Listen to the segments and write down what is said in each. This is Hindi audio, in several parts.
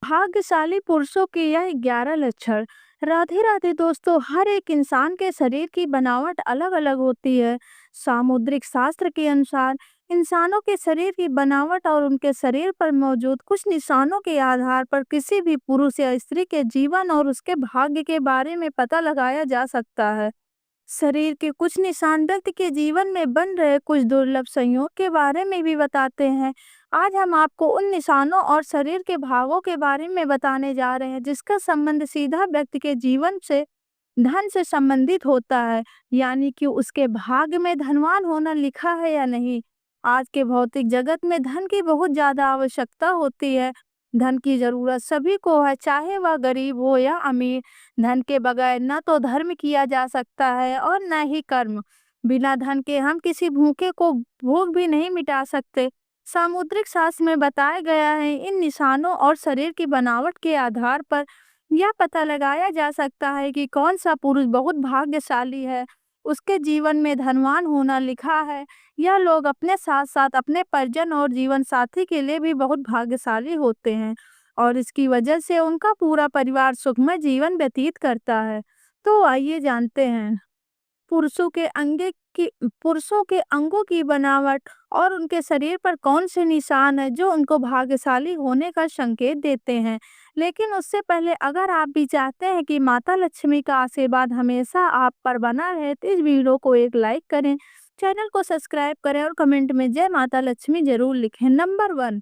भाग्यशाली पुरुषों के यह 11 लक्षण। राधे राधे दोस्तों, हर एक इंसान के शरीर की बनावट अलग अलग होती है। सामुद्रिक शास्त्र के अनुसार इंसानों के शरीर की बनावट और उनके शरीर पर मौजूद कुछ निशानों के आधार पर किसी भी पुरुष या स्त्री के जीवन और उसके भाग्य के बारे में पता लगाया जा सकता है। शरीर के कुछ निशान व्यक्ति के जीवन में बन रहे कुछ दुर्लभ संयोग के बारे में भी बताते हैं। आज हम आपको उन निशानों और शरीर के भागों के बारे में बताने जा रहे हैं जिसका संबंध सीधा व्यक्ति के जीवन से धन से संबंधित होता है, यानी कि उसके भाग्य में धनवान होना लिखा है या नहीं। आज के भौतिक जगत में धन की बहुत ज्यादा आवश्यकता होती है। धन की जरूरत सभी को है, चाहे वह गरीब हो या अमीर। धन के बगैर न तो धर्म किया जा सकता है और न ही कर्म। बिना धन के हम किसी भूखे को भूख भी नहीं मिटा सकते। सामुद्रिक शास्त्र में बताया गया है, इन निशानों और शरीर की बनावट के आधार पर यह पता लगाया जा सकता है कि कौन सा पुरुष बहुत भाग्यशाली है, उसके जीवन में धनवान होना लिखा है। यह लोग अपने साथ साथ अपने परिजन और जीवन साथी के लिए भी बहुत भाग्यशाली होते हैं और इसकी वजह से उनका पूरा परिवार सुखमय जीवन व्यतीत करता है। तो आइए जानते हैं पुरुषों के अंगों की बनावट और उनके शरीर पर कौन से निशान है जो उनको भाग्यशाली होने का संकेत देते हैं। लेकिन उससे पहले अगर आप भी चाहते हैं कि माता लक्ष्मी का आशीर्वाद हमेशा आप पर बना रहे तो इस वीडियो को एक लाइक करें, चैनल को सब्सक्राइब करें और कमेंट में जय माता लक्ष्मी जरूर लिखें। नंबर 1,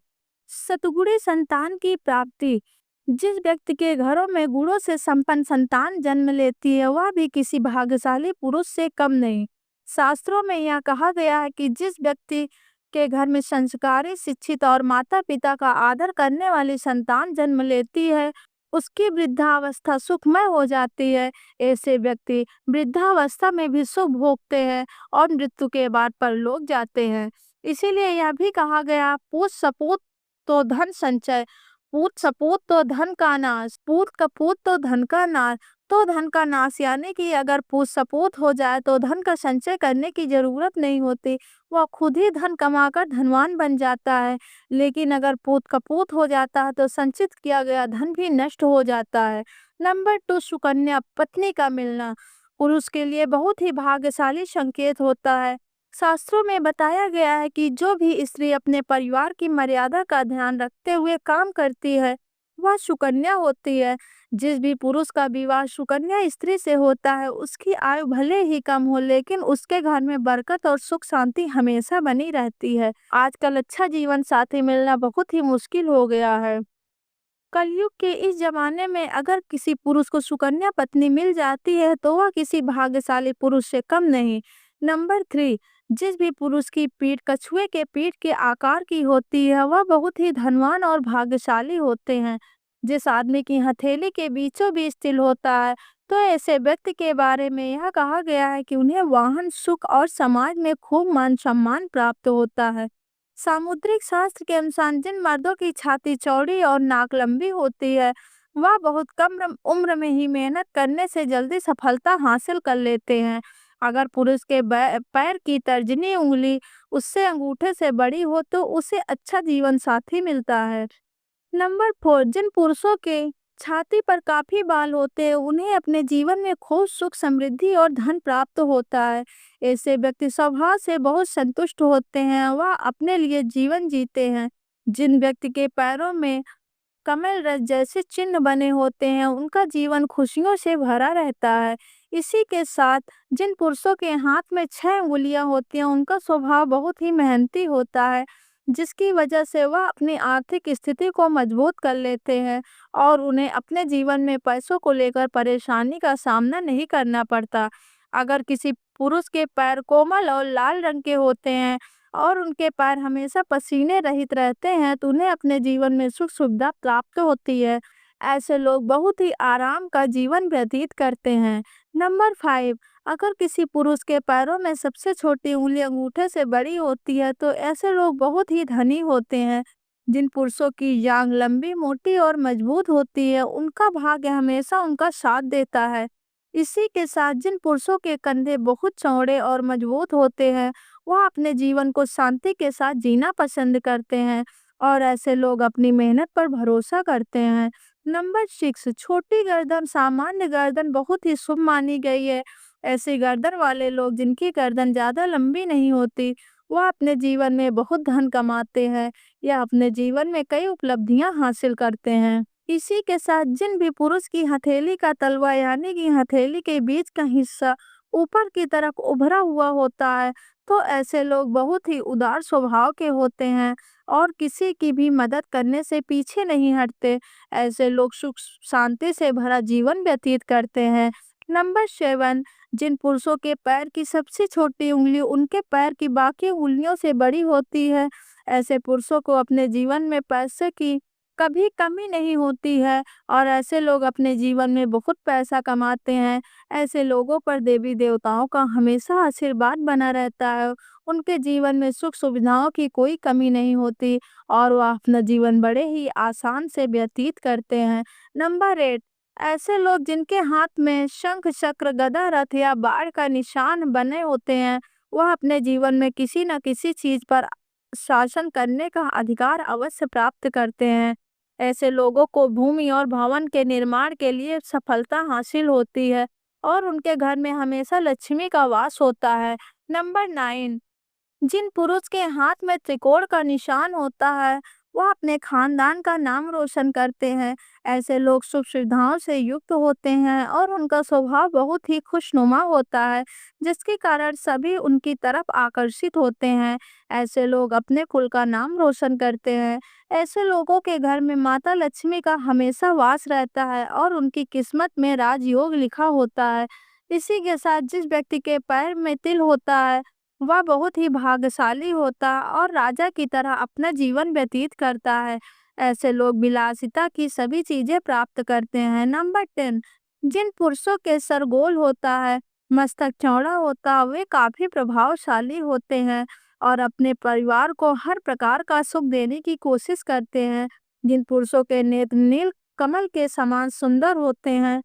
सतगुणी संतान की प्राप्ति। जिस व्यक्ति के घरों में गुणों से संपन्न संतान जन्म लेती है वह भी किसी भाग्यशाली पुरुष से कम नहीं। शास्त्रों में यह कहा गया है कि जिस व्यक्ति के घर में संस्कारी, शिक्षित और माता पिता का आदर करने वाली संतान जन्म लेती है उसकी वृद्धावस्था सुखमय हो जाती है। ऐसे व्यक्ति वृद्धावस्था में भी सुख भोगते हैं और मृत्यु के बाद परलोक जाते हैं। इसीलिए यह भी कहा गया, पूत सपूत तो धन संचय, पूत सपूत तो धन का नाश, पूत कपूत तो धन का नाश। तो धन का नाश यानी कि अगर पूत सपूत हो जाए तो धन का संचय करने की जरूरत नहीं होती, वह खुद ही धन कमाकर धनवान बन जाता है। लेकिन अगर पूत कपूत हो जाता है तो संचित किया गया धन भी नष्ट हो जाता है। नंबर 2, सुकन्या पत्नी का मिलना पुरुष के लिए बहुत ही भाग्यशाली संकेत होता है। शास्त्रों में बताया गया है कि जो भी स्त्री अपने परिवार की मर्यादा का ध्यान रखते हुए काम करती है वह सुकन्या होती है। जिस भी पुरुष का विवाह सुकन्या स्त्री से होता है उसकी आयु भले ही कम हो लेकिन उसके घर में बरकत और सुख शांति हमेशा बनी रहती है। आजकल अच्छा जीवन साथी मिलना बहुत ही मुश्किल हो गया है। कलयुग के इस जमाने में अगर किसी पुरुष को सुकन्या पत्नी मिल जाती है तो वह किसी भाग्यशाली पुरुष से कम नहीं। नंबर 3, जिस भी पुरुष की पीठ कछुए के पीठ के आकार की होती है वह बहुत ही धनवान और भाग्यशाली होते हैं। जिस आदमी की हथेली के बीचों बीच तिल होता है तो ऐसे व्यक्ति के बारे में यह कहा गया है कि उन्हें वाहन, सुख और समाज में खूब मान सम्मान प्राप्त होता है। सामुद्रिक शास्त्र के अनुसार जिन मर्दों की छाती चौड़ी और नाक लंबी होती है वह बहुत कम उम्र में ही मेहनत करने से जल्दी सफलता हासिल कर लेते हैं। अगर पुरुष के पैर की तर्जनी उंगली उससे अंगूठे से बड़ी हो तो उसे अच्छा जीवन साथी मिलता है। नंबर 4, जिन पुरुषों के छाती पर काफी बाल होते हैं उन्हें अपने जीवन में खूब सुख, समृद्धि और धन प्राप्त होता है। ऐसे व्यक्ति स्वभाव से बहुत संतुष्ट होते हैं, वह अपने लिए जीवन जीते हैं। जिन व्यक्ति के पैरों में कमल रस जैसे चिन्ह बने होते हैं उनका जीवन खुशियों से भरा रहता है। इसी के साथ जिन पुरुषों के हाथ में 6 उंगलियां होती हैं उनका स्वभाव बहुत ही मेहनती होता है, जिसकी वजह से वह अपनी आर्थिक स्थिति को मजबूत कर लेते हैं और उन्हें अपने जीवन में पैसों को लेकर परेशानी का सामना नहीं करना पड़ता। अगर किसी पुरुष के पैर कोमल और लाल रंग के होते हैं और उनके पैर हमेशा पसीने रहित रहते हैं तो उन्हें अपने जीवन में सुख सुविधा प्राप्त होती है। ऐसे लोग बहुत ही आराम का जीवन व्यतीत करते हैं। नंबर 5, अगर किसी पुरुष के पैरों में सबसे छोटी उंगली अंगूठे से बड़ी होती है तो ऐसे लोग बहुत ही धनी होते हैं। जिन पुरुषों की जांघ लंबी, मोटी और मजबूत होती है उनका भाग्य हमेशा उनका साथ देता है। इसी के साथ जिन पुरुषों के कंधे बहुत चौड़े और मजबूत होते हैं वह अपने जीवन को शांति के साथ जीना पसंद करते हैं। और ऐसे लोग अपनी मेहनत पर भरोसा करते हैं। नंबर 6, छोटी गर्दन। सामान्य गर्दन बहुत ही शुभ मानी गई है। ऐसे गर्दन वाले लोग जिनकी गर्दन ज़्यादा लंबी नहीं होती, वह अपने जीवन में बहुत धन कमाते हैं या अपने जीवन में कई उपलब्धियां हासिल करते हैं। इसी के साथ जिन भी पुरुष की हथेली का तलवा यानी कि हथेली के बीच का हिस्सा ऊपर की तरफ उभरा हुआ होता है, तो ऐसे लोग बहुत ही उदार स्वभाव के होते हैं और किसी की भी मदद करने से पीछे नहीं हटते। ऐसे लोग सुख शांति से भरा जीवन व्यतीत करते हैं। नंबर 7, जिन पुरुषों के पैर की सबसे छोटी उंगली उनके पैर की बाकी उंगलियों से बड़ी होती है, ऐसे पुरुषों को अपने जीवन में पैसे की कभी कमी नहीं होती है और ऐसे लोग अपने जीवन में बहुत पैसा कमाते हैं। ऐसे लोगों पर देवी देवताओं का हमेशा आशीर्वाद बना रहता है। उनके जीवन में सुख सुविधाओं की कोई कमी नहीं होती और वह अपना जीवन बड़े ही आसान से व्यतीत करते हैं। नंबर 8, ऐसे लोग जिनके हाथ में शंख चक्र गदा रथ या बाढ़ का निशान बने होते हैं, वह अपने जीवन में किसी न किसी चीज पर शासन करने का अधिकार अवश्य प्राप्त करते हैं। ऐसे लोगों को भूमि और भवन के निर्माण के लिए सफलता हासिल होती है और उनके घर में हमेशा लक्ष्मी का वास होता है। नंबर 9, जिन पुरुष के हाथ में त्रिकोण का निशान होता है, वह अपने खानदान का नाम रोशन करते हैं। ऐसे लोग सुख सुविधाओं से युक्त होते हैं और उनका स्वभाव बहुत ही खुशनुमा होता है, जिसके कारण सभी उनकी तरफ आकर्षित होते हैं। ऐसे लोग अपने कुल का नाम रोशन करते हैं। ऐसे लोगों के घर में माता लक्ष्मी का हमेशा वास रहता है और उनकी किस्मत में राजयोग लिखा होता है। इसी के साथ जिस व्यक्ति के पैर में तिल होता है, वह बहुत ही भाग्यशाली होता और राजा की तरह अपना जीवन व्यतीत करता है। ऐसे लोग विलासिता की सभी चीजें प्राप्त करते हैं। नंबर 10, जिन पुरुषों के सर गोल होता है, मस्तक चौड़ा होता है, वे काफी प्रभावशाली होते हैं और अपने परिवार को हर प्रकार का सुख देने की कोशिश करते हैं। जिन पुरुषों के नेत्र नील कमल के समान सुंदर होते हैं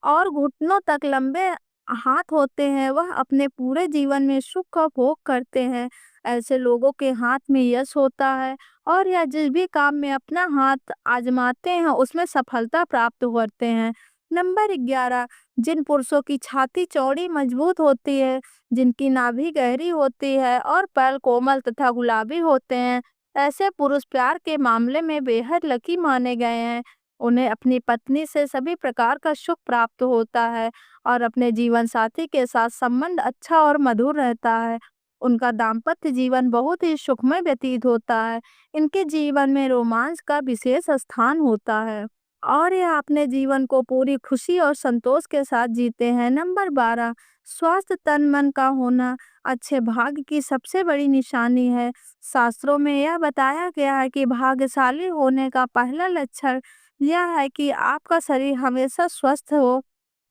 और घुटनों तक लंबे हाथ होते हैं, वह अपने पूरे जीवन में सुख का भोग करते हैं। ऐसे लोगों के हाथ में यश होता है और यह जिस भी काम में अपना हाथ आजमाते हैं उसमें सफलता प्राप्त करते हैं। नंबर 11, जिन पुरुषों की छाती चौड़ी मजबूत होती है, जिनकी नाभि गहरी होती है और पैर कोमल तथा गुलाबी होते हैं, ऐसे पुरुष प्यार के मामले में बेहद लकी माने गए हैं। उन्हें अपनी पत्नी से सभी प्रकार का सुख प्राप्त होता है और अपने जीवन साथी के साथ संबंध अच्छा और मधुर रहता है। उनका दाम्पत्य जीवन बहुत ही सुखमय व्यतीत होता है। इनके जीवन में रोमांस का विशेष स्थान होता है और यह अपने जीवन को पूरी खुशी और संतोष के साथ जीते हैं। नंबर 12, स्वस्थ तन मन का होना अच्छे भाग्य की सबसे बड़ी निशानी है। शास्त्रों में यह बताया गया है कि भाग्यशाली होने का पहला लक्षण यह है कि आपका शरीर हमेशा स्वस्थ हो,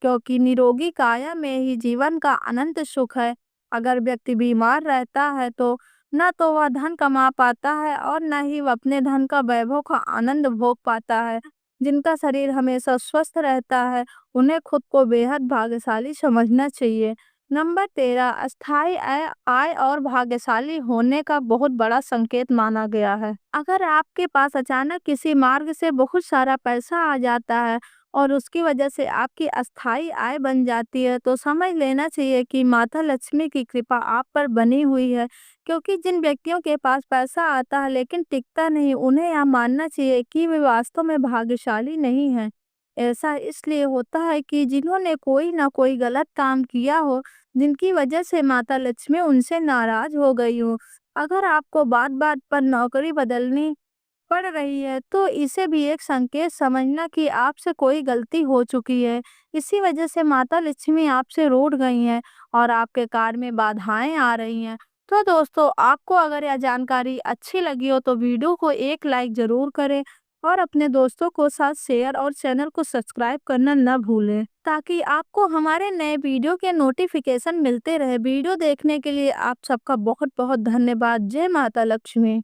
क्योंकि निरोगी काया में ही जीवन का अनंत सुख है। अगर व्यक्ति बीमार रहता है तो न तो वह धन कमा पाता है और न ही वह अपने धन का वैभव का आनंद भोग पाता है। जिनका शरीर हमेशा स्वस्थ रहता है, उन्हें खुद को बेहद भाग्यशाली समझना चाहिए। नंबर 13, अस्थायी आय आय और भाग्यशाली होने का बहुत बड़ा संकेत माना गया है। अगर आपके पास अचानक किसी मार्ग से बहुत सारा पैसा आ जाता है और उसकी वजह से आपकी अस्थायी आय बन जाती है, तो समझ लेना चाहिए कि माता लक्ष्मी की कृपा आप पर बनी हुई है। क्योंकि जिन व्यक्तियों के पास पैसा आता है लेकिन टिकता नहीं, उन्हें यह मानना चाहिए कि वे वास्तव में भाग्यशाली नहीं हैं। ऐसा इसलिए होता है कि जिन्होंने कोई ना कोई गलत काम किया हो, जिनकी वजह से माता लक्ष्मी उनसे नाराज हो गई हो। अगर आपको बात बात पर नौकरी बदलनी पड़ रही है, तो इसे भी एक संकेत समझना कि आपसे कोई गलती हो चुकी है। इसी वजह से माता लक्ष्मी आपसे रूठ गई हैं और आपके कार्य में बाधाएं आ रही हैं। तो दोस्तों, आपको अगर यह जानकारी अच्छी लगी हो तो वीडियो को एक लाइक ज़रूर करें और अपने दोस्तों को साथ शेयर और चैनल को सब्सक्राइब करना न भूलें, ताकि आपको हमारे नए वीडियो के नोटिफिकेशन मिलते रहे। वीडियो देखने के लिए आप सबका बहुत बहुत धन्यवाद। जय माता लक्ष्मी।